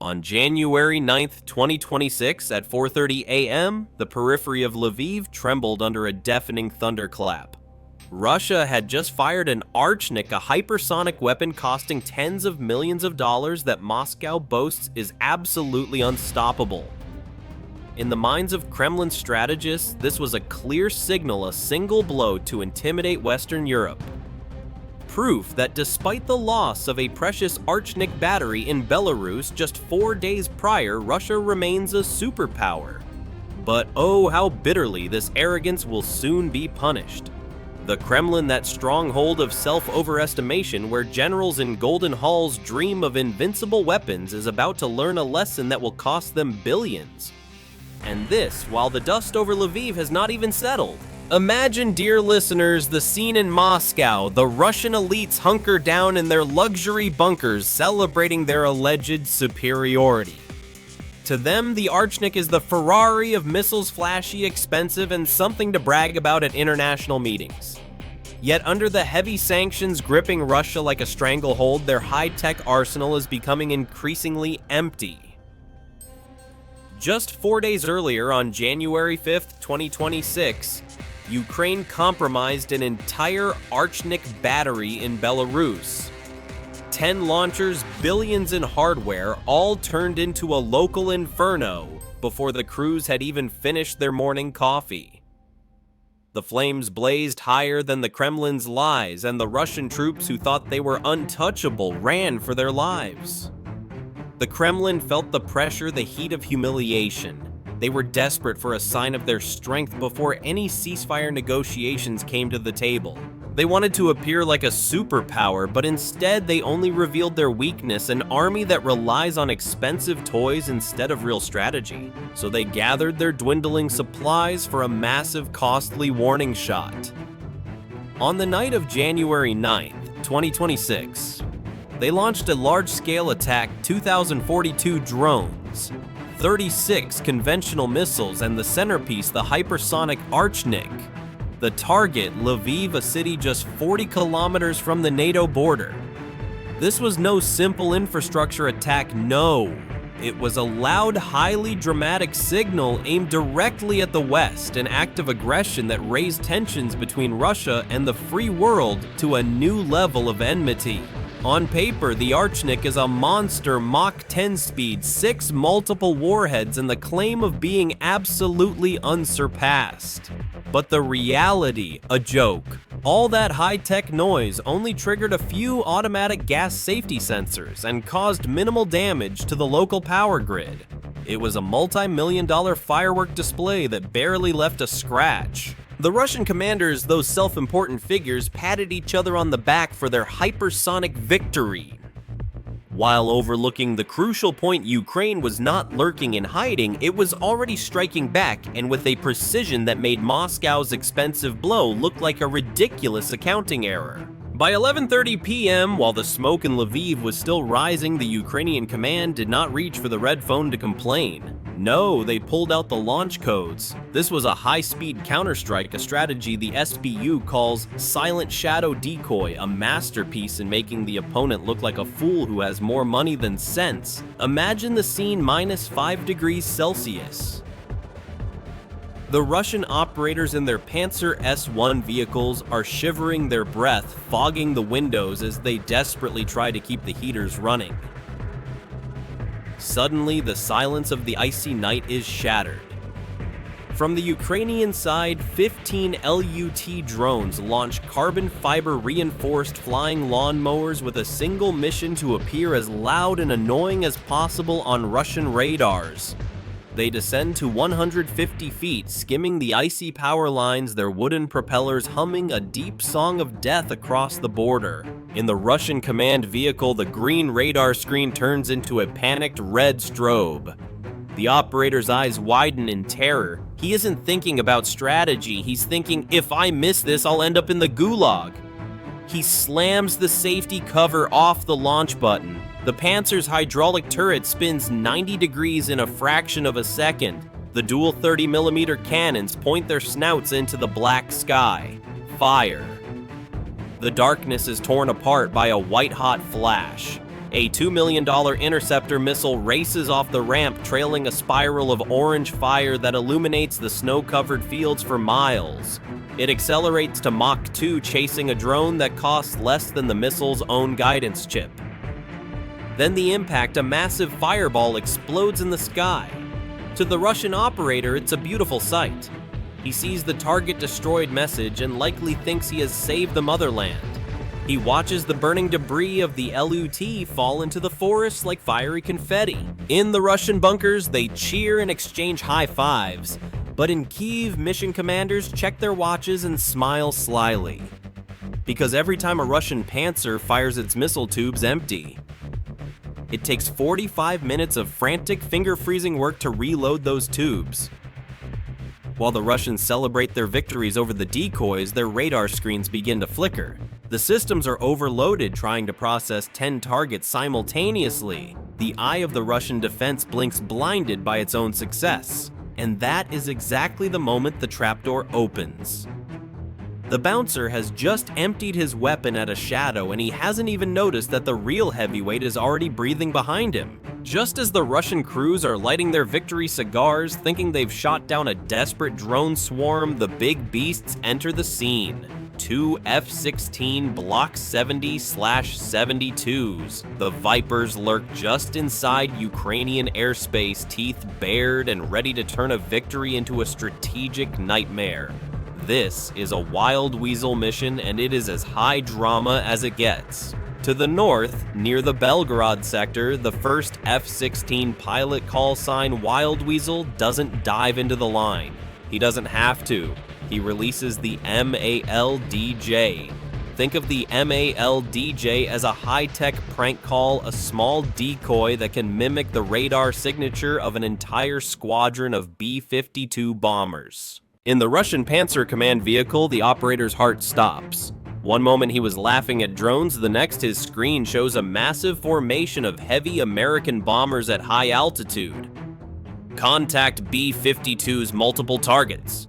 On January 9th, 2026, at 4:30 a.m., the periphery of Lviv trembled under a deafening thunderclap. Russia had just fired an Archnic, a hypersonic weapon costing tens of millions of dollars that Moscow boasts is absolutely unstoppable. In the minds of Kremlin strategists, this was a clear signal, a single blow to intimidate Western Europe. Proof that despite the loss of a precious Archnic battery in Belarus just 4 days prior, Russia remains a superpower. But oh, how bitterly this arrogance will soon be punished. The Kremlin, that stronghold of self-overestimation where generals in golden halls dream of invincible weapons, is about to learn a lesson that will cost them billions. And this, while the dust over Lviv has not even settled. Imagine, dear listeners, the scene in Moscow. The Russian elites hunker down in their luxury bunkers, celebrating their alleged superiority. To them, the Archnic is the Ferrari of missiles, flashy, expensive, and something to brag about at international meetings. Yet under the heavy sanctions gripping Russia like a stranglehold, their high-tech arsenal is becoming increasingly empty. Just 4 days earlier, on January 5th, 2026, Ukraine compromised an entire Archnic battery in Belarus. 10 launchers, billions in hardware, all turned into a local inferno before the crews had even finished their morning coffee. The flames blazed higher than the Kremlin's lies, and the Russian troops who thought they were untouchable ran for their lives. The Kremlin felt the pressure, the heat of humiliation. They were desperate for a sign of their strength before any ceasefire negotiations came to the table. They wanted to appear like a superpower, but instead they only revealed their weakness, an army that relies on expensive toys instead of real strategy. So they gathered their dwindling supplies for a massive, costly warning shot. On the night of January 9th, 2026, they launched a large-scale attack, 2,042 drones, 36 conventional missiles, and the centerpiece, the hypersonic Archnic. The target, Lviv, a city just 40 kilometers from the NATO border. This was no simple infrastructure attack, no. It was a loud, highly dramatic signal aimed directly at the West, an act of aggression that raised tensions between Russia and the free world to a new level of enmity. On paper, the Archnic is a monster Mach 10 speed, 6 multiple warheads, and the claim of being absolutely unsurpassed. But the reality, a joke. All that high-tech noise only triggered a few automatic gas safety sensors and caused minimal damage to the local power grid. It was a multi-million-dollar firework display that barely left a scratch. The Russian commanders, those self-important figures, patted each other on the back for their hypersonic victory. While overlooking the crucial point, Ukraine was not lurking in hiding, it was already striking back, and with a precision that made Moscow's expensive blow look like a ridiculous accounting error. By 11:30 p.m., while the smoke in Lviv was still rising, the Ukrainian command did not reach for the red phone to complain. No, they pulled out the launch codes. This was a high-speed counterstrike, a strategy the SBU calls Silent Shadow Decoy, a masterpiece in making the opponent look like a fool who has more money than sense. Imagine the scene -5 degrees Celsius. The Russian operators in their Pantsir S-1 vehicles are shivering their breath, fogging the windows as they desperately try to keep the heaters running. Suddenly, the silence of the icy night is shattered. From the Ukrainian side, 15 LUT drones launch carbon fiber reinforced flying lawnmowers with a single mission to appear as loud and annoying as possible on Russian radars. They descend to 150 feet, skimming the icy power lines, their wooden propellers humming a deep song of death across the border. In the Russian command vehicle, the green radar screen turns into a panicked red strobe. The operator's eyes widen in terror. He isn't thinking about strategy, he's thinking, if I miss this, I'll end up in the gulag. He slams the safety cover off the launch button. The Pantsir's hydraulic turret spins 90 degrees in a fraction of a second. The dual 30mm cannons point their snouts into the black sky. Fire. The darkness is torn apart by a white-hot flash. A $2 million interceptor missile races off the ramp, trailing a spiral of orange fire that illuminates the snow-covered fields for miles. It accelerates to Mach 2, chasing a drone that costs less than the missile's own guidance chip. Then the impact, a massive fireball explodes in the sky. To the Russian operator, it's a beautiful sight. He sees the target destroyed message and likely thinks he has saved the motherland. He watches the burning debris of the LUT fall into the forest like fiery confetti. In the Russian bunkers, they cheer and exchange high fives. But in Kyiv, mission commanders check their watches and smile slyly. Because every time a Russian Pantsir fires its missile tubes empty. It takes 45 minutes of frantic, finger-freezing work to reload those tubes. While the Russians celebrate their victories over the decoys, their radar screens begin to flicker. The systems are overloaded, trying to process 10 targets simultaneously. The eye of the Russian defense blinks, blinded by its own success. And that is exactly the moment the trapdoor opens. The bouncer has just emptied his weapon at a Shadow, and he hasn't even noticed that the real heavyweight is already breathing behind him. Just as the Russian crews are lighting their victory cigars, thinking they've shot down a desperate drone swarm, the big beasts enter the scene. Two F-16 Block 70/72s. The Vipers lurk just inside Ukrainian airspace, teeth bared and ready to turn a victory into a strategic nightmare. This is a wild weasel mission, and it is as high drama as it gets. To the north, near the Belgorod sector, the first F-16 pilot call sign Wild Weasel doesn't dive into the line. He doesn't have to. He releases the MALDJ. Think of the MALDJ as a high-tech prank call, a small decoy that can mimic the radar signature of an entire squadron of B-52 bombers. In the Russian Pantsir command vehicle, the operator's heart stops. One moment he was laughing at drones, the next his screen shows a massive formation of heavy American bombers at high altitude. Contact B-52's multiple targets.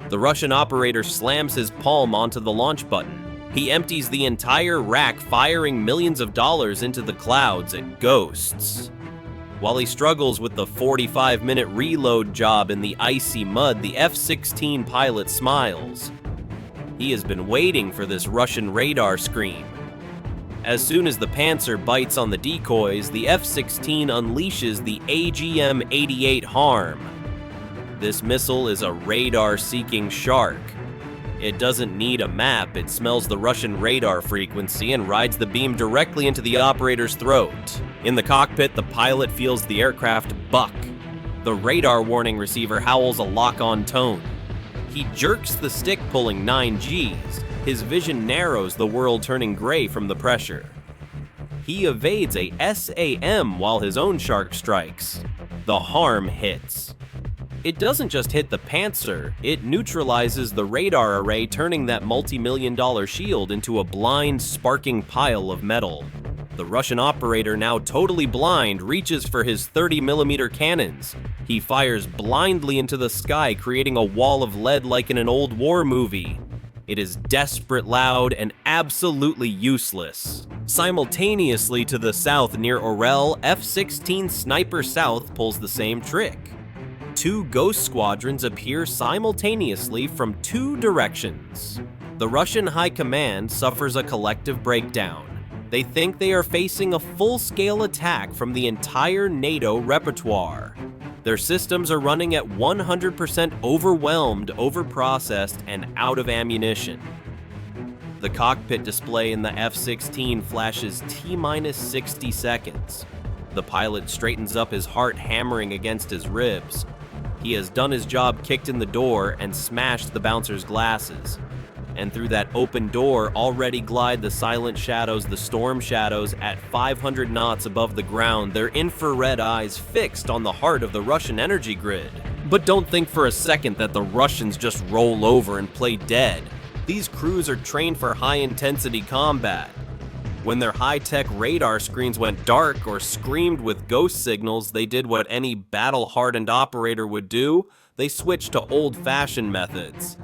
The Russian operator slams his palm onto the launch button. He empties the entire rack, firing millions of dollars into the clouds at ghosts. While he struggles with the 45-minute reload job in the icy mud, the F-16 pilot smiles. He has been waiting for this Russian radar scream. As soon as the Pantsir bites on the decoys, the F-16 unleashes the AGM-88 Harm. This missile is a radar-seeking shark. It doesn't need a map, it smells the Russian radar frequency and rides the beam directly into the operator's throat. In the cockpit, the pilot feels the aircraft buck. The radar warning receiver howls a lock-on tone. He jerks the stick, pulling 9 Gs. His vision narrows, the world turning gray from the pressure. He evades a SAM while his own shark strikes. The Harm hits. It doesn't just hit the Pantsir, it neutralizes the radar array, turning that multi-million-dollar shield into a blind, sparking pile of metal. The Russian operator, now totally blind, reaches for his 30mm cannons. He fires blindly into the sky, creating a wall of lead like in an old war movie. It is desperate, loud, and absolutely useless. Simultaneously to the south near Orel, F-16 Sniper South pulls the same trick. Two ghost squadrons appear simultaneously from two directions. The Russian High Command suffers a collective breakdown. They think they are facing a full-scale attack from the entire NATO repertoire. Their systems are running at 100% overwhelmed, overprocessed, and out of ammunition. The cockpit display in the F-16 flashes T-minus 60 seconds. The pilot straightens up, his heart hammering against his ribs. He has done his job, kicked in the door, and smashed the bouncer's glasses. And through that open door already glide the silent shadows, the storm shadows, at 500 knots above the ground, their infrared eyes fixed on the heart of the Russian energy grid. But don't think for a second that the Russians just roll over and play dead. These crews are trained for high-intensity combat. When their high-tech radar screens went dark or screamed with ghost signals, they did what any battle-hardened operator would do. They switched to old-fashioned methods.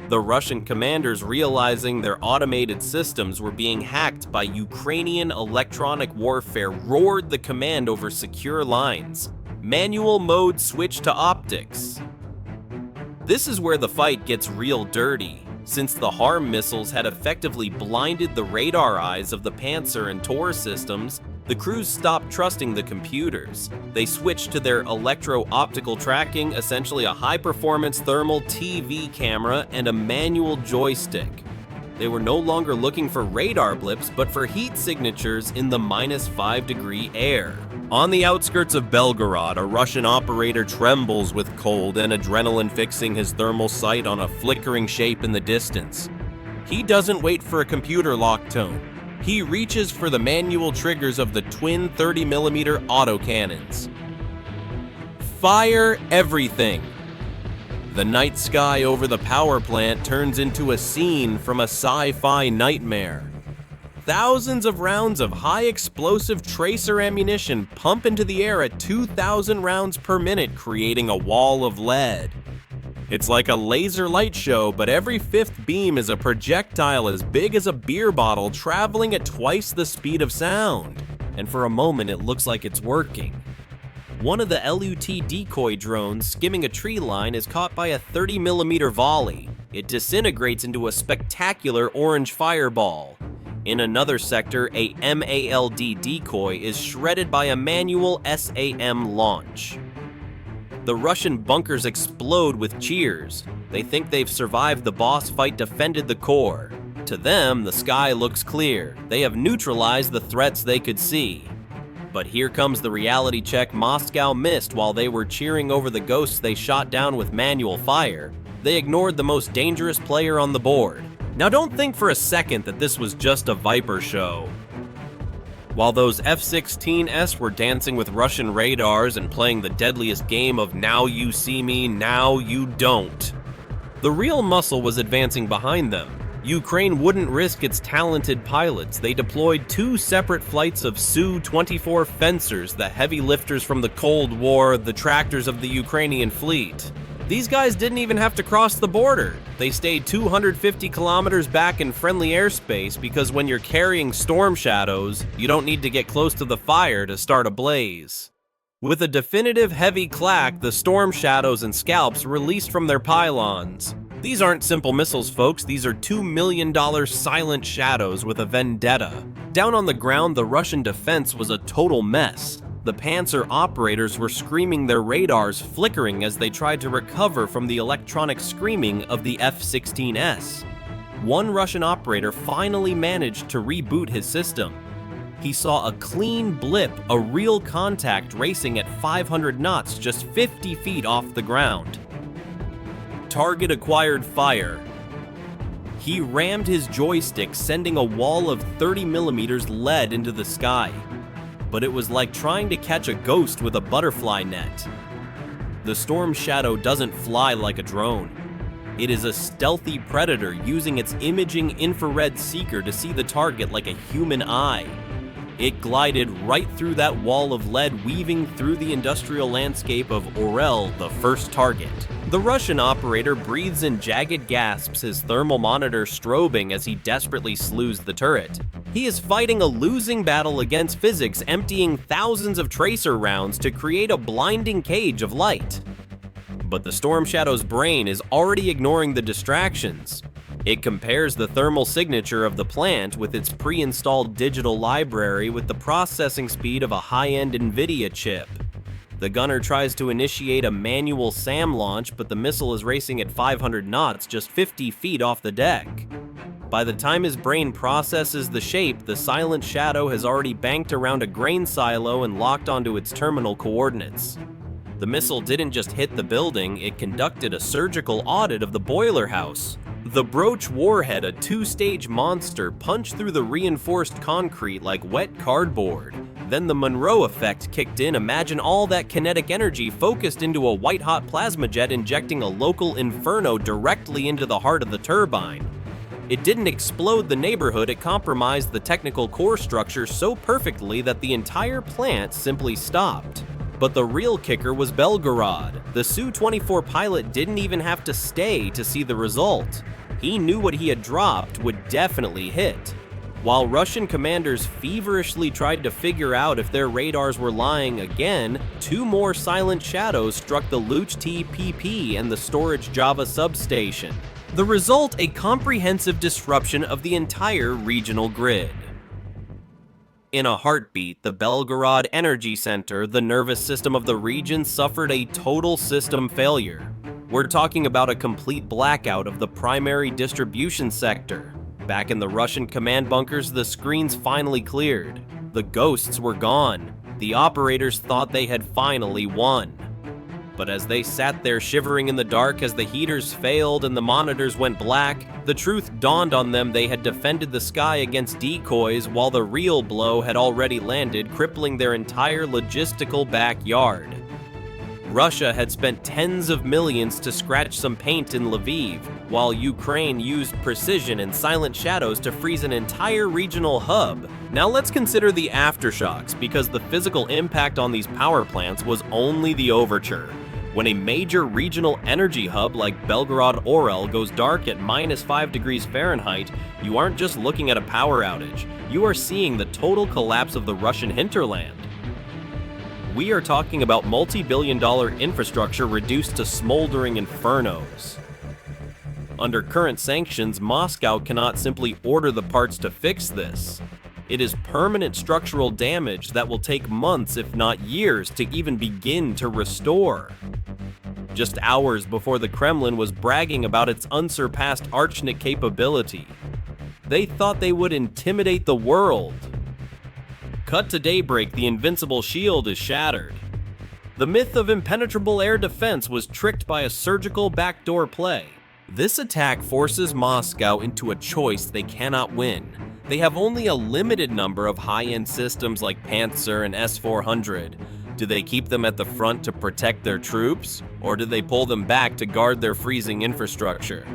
The Russian commanders, realizing their automated systems were being hacked by Ukrainian electronic warfare, roared the command over secure lines. Manual mode switched to optics. This is where the fight gets real dirty. Since the HARM missiles had effectively blinded the radar eyes of the Pantsir and Tor systems, the crews stopped trusting the computers. They switched to their electro-optical tracking, essentially a high-performance thermal TV camera and a manual joystick. They were no longer looking for radar blips, but for heat signatures in the -5-degree air. On the outskirts of Belgorod, a Russian operator trembles with cold and adrenaline, fixing his thermal sight on a flickering shape in the distance. He doesn't wait for a computer lock tone. He reaches for the manual triggers of the twin 30mm autocannons. Fire everything! The night sky over the power plant turns into a scene from a sci-fi nightmare. Thousands of rounds of high-explosive tracer ammunition pump into the air at 2,000 rounds per minute, creating a wall of lead. It's like a laser light show, but every fifth beam is a projectile as big as a beer bottle traveling at twice the speed of sound. And for a moment, it looks like it's working. One of the LUT decoy drones skimming a tree line is caught by a 30mm volley. It disintegrates into a spectacular orange fireball. In another sector, a MALD decoy is shredded by a manual SAM launch. The Russian bunkers explode with cheers. They think they've survived the boss fight, defended the core. To them, the sky looks clear. They have neutralized the threats they could see. But here comes the reality check Moscow missed while they were cheering over the ghosts they shot down with manual fire. They ignored the most dangerous player on the board. Now don't think for a second that this was just a Viper show. While those F-16s were dancing with Russian radars and playing the deadliest game of now you see me, now you don't, the real muscle was advancing behind them. Ukraine wouldn't risk its talented pilots. They deployed 2 separate flights of Su-24 fencers, the heavy lifters from the Cold War, the tractors of the Ukrainian fleet. These guys didn't even have to cross the border. They stayed 250 kilometers back in friendly airspace because when you're carrying storm shadows, you don't need to get close to the fire to start a blaze. With a definitive heavy clack, the storm shadows and scalps released from their pylons. These aren't simple missiles, folks. These are $2 million silent shadows with a vendetta. Down on the ground, the Russian defense was a total mess. The Pantsir operators were screaming, their radars flickering as they tried to recover from the electronic screaming of the F-16s. One Russian operator finally managed to reboot his system. He saw a clean blip, a real contact racing at 500 knots just 50 feet off the ground. Target acquired fire. He rammed his joystick, sending a wall of 30mm lead into the sky. But it was like trying to catch a ghost with a butterfly net. The Storm Shadow doesn't fly like a drone. It is a stealthy predator using its imaging infrared seeker to see the target like a human eye. It glided right through that wall of lead, weaving through the industrial landscape of Orel, the first target. The Russian operator breathes in jagged gasps, his thermal monitor strobing as he desperately slews the turret. He is fighting a losing battle against physics, emptying thousands of tracer rounds to create a blinding cage of light. But the Storm Shadow's brain is already ignoring the distractions. It compares the thermal signature of the plant with its pre-installed digital library with the processing speed of a high-end NVIDIA chip. The gunner tries to initiate a manual SAM launch, but the missile is racing at 500 knots, just 50 feet off the deck. By the time his brain processes the shape, the silent shadow has already banked around a grain silo and locked onto its terminal coordinates. The missile didn't just hit the building, it conducted a surgical audit of the boiler house. The Broach warhead, a 2-stage monster, punched through the reinforced concrete like wet cardboard. Then the Monroe effect kicked in. Imagine all that kinetic energy focused into a white-hot plasma jet, injecting a local inferno directly into the heart of the turbine. It didn't explode the neighborhood, it compromised the technical core structure so perfectly that the entire plant simply stopped. But the real kicker was Belgorod. The Su-24 pilot didn't even have to stay to see the result. He knew what he had dropped would definitely hit. While Russian commanders feverishly tried to figure out if their radars were lying again, 2 more silent shadows struck the Luch-T PP and the storage Java substation. The result, a comprehensive disruption of the entire regional grid. In a heartbeat, the Belgorod Energy Center, the nervous system of the region, suffered a total system failure. We're talking about a complete blackout of the primary distribution sector. Back in the Russian command bunkers, the screens finally cleared. The ghosts were gone. The operators thought they had finally won. But as they sat there shivering in the dark as the heaters failed and the monitors went black, the truth dawned on them: they had defended the sky against decoys while the real blow had already landed, crippling their entire logistical backyard. Russia had spent tens of millions to scratch some paint in Lviv, while Ukraine used precision and silent shadows to freeze an entire regional hub. Now let's consider the aftershocks, because the physical impact on these power plants was only the overture. When a major regional energy hub like Belgorod Orel goes dark at -5 degrees Fahrenheit, you aren't just looking at a power outage, you are seeing the total collapse of the Russian hinterland. We are talking about multi-billion-dollar infrastructure reduced to smoldering infernos. Under current sanctions, Moscow cannot simply order the parts to fix this. It is permanent structural damage that will take months, if not years, to even begin to restore. Just hours before the Kremlin was bragging about its unsurpassed Archnic capability, they thought they would intimidate the world. Cut to daybreak, the invincible shield is shattered. The myth of impenetrable air defense was tricked by a surgical backdoor play. This attack forces Moscow into a choice they cannot win. They have only a limited number of high-end systems like Pantsir and S-400. Do they keep them at the front to protect their troops, or do they pull them back to guard their freezing infrastructure?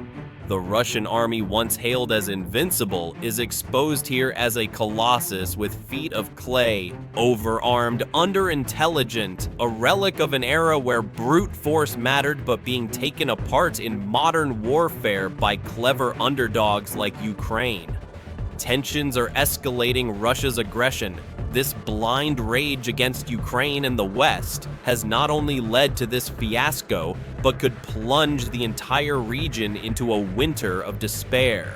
The Russian army, once hailed as invincible, is exposed here as a colossus with feet of clay, overarmed, underintelligent, a relic of an era where brute force mattered but being taken apart in modern warfare by clever underdogs like Ukraine. Tensions are escalating Russia's aggression. This blind rage against Ukraine and the West has not only led to this fiasco, but could plunge the entire region into a winter of despair.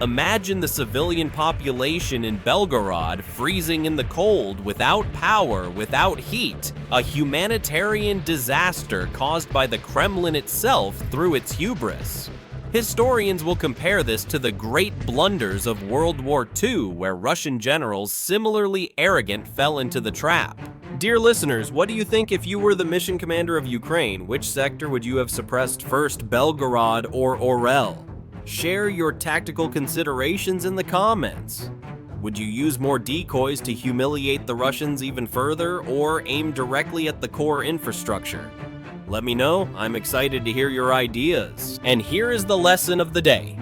Imagine the civilian population in Belgorod freezing in the cold, without power, without heat, a humanitarian disaster caused by the Kremlin itself through its hubris. Historians will compare this to the great blunders of World War II, where Russian generals similarly arrogant fell into the trap. Dear listeners, what do you think if you were the mission commander of Ukraine? Which sector would you have suppressed first, Belgorod or Orel? Share your tactical considerations in the comments. Would you use more decoys to humiliate the Russians even further, or aim directly at the core infrastructure? Let me know. I'm excited to hear your ideas. And here is the lesson of the day.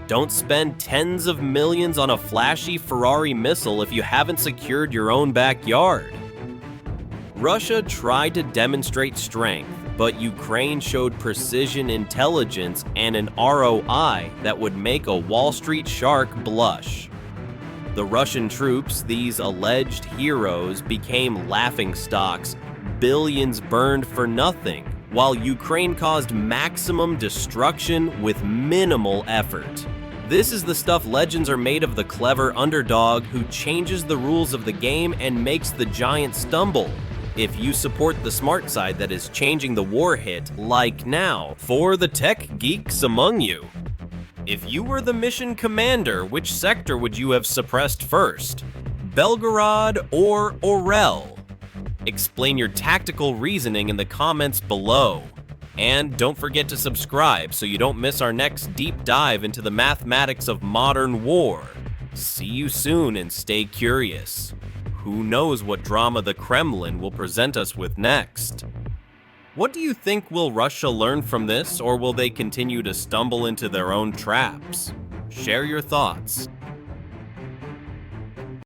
Don't spend tens of millions on a flashy Ferrari missile if you haven't secured your own backyard. Russia tried to demonstrate strength, but Ukraine showed precision, intelligence, and an ROI that would make a Wall Street shark blush. The Russian troops, these alleged heroes, became laughingstocks. Billions burned for nothing, while Ukraine caused maximum destruction with minimal effort. This is the stuff legends are made of: the clever underdog who changes the rules of the game and makes the giant stumble. If you support the smart side that is changing the war hit, like now, for the tech geeks among you. If you were the mission commander, which sector would you have suppressed first? Belgorod or Orel? Explain your tactical reasoning in the comments below. And don't forget to subscribe so you don't miss our next deep dive into the mathematics of modern war. See you soon and stay curious. Who knows what drama the Kremlin will present us with next? What do you think? Will Russia learn from this, or will they continue to stumble into their own traps? Share your thoughts.